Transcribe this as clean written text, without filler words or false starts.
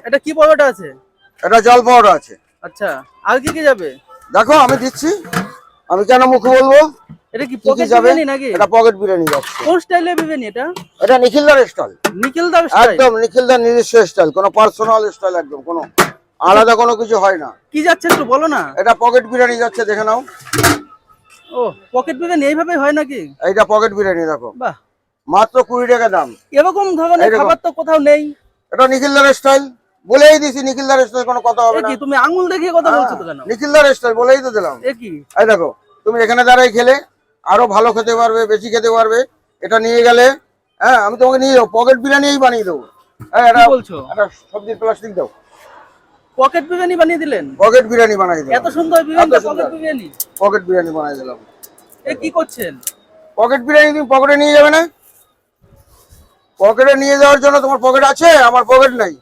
এটা কি পরোটা আছে? এটা জল পাউডার আছে। আচ্ছা, আর কি কি যাবে? দেখো আমি দিচ্ছি, আমি কেন মুখে বলবো। এটা কি কি কি পকেট যাবে? বিরিয়ানি নাকি? এটা পকেট বিরিয়ানি যাচ্ছে। কোন স্টাইলের বিরিয়ানি এটা? এটা নিখিলদার স্টাইল, নিখিলদার স্টাইল? একদম নিখিলদার নিজস্ব স্টাইল, কোনো পার্সোনাল স্টাইল, একদম কোনো আলাদা কোনো কিছু হয় না। কি যাচ্ছে একটু বলো না। এটা পকেট বিরিয়ানি যাচ্ছে, দেখে নাও। ও, পকেট বিরিয়ানি এইভাবে হয় নাকি? এইটা পকেট বিরিয়ানি দেখো, বাহ, মাত্র 20 টাকা দাম। এরকম ধরনের এইরকম। খাবার তো কোথাও নেই। এটা নিখিলদার স্টাইল, বলেই দিছি নিখিলদার স্টাইল, কোনো কথা হবে এ না। কি তুমি আঙুল দেখিয়ে কথা বলছো তো কেন? নিখিলদার স্টাইল বলেই তো দিলাম। এ কি? এই দেখো, তুমি এখানে দাঁড়াই খেলে আরো ভালো খেতে পারবে, বেশি খেতে পারবে। এটা নিয়ে গেলে, হ্যাঁ আমি তোমাকে নিয়ে যাবো, পকেট বিরিয়ানি বানিয়ে দেবো। হ্যাঁ, কি বলছো? একটা সবজির প্লাস্টিক দাও, পকেট বিরিয়ানি বানিয়ে দিলেন? পকেট বিরিয়ানি বানাই দিলাম। এত সুন্দর বিরিয়ানি, এত সুন্দর। পকেট বিরিয়ানি? পকেট বিরিয়ানি বানাই দিলাম। এ কি করছেন? পকেট বিরিয়ানি তুমি পকেটে নিয়ে যাবে না? পকেটে নিয়ে যাওয়ার জন্য তোমার পকেট আছে, আমার পকেট নাই।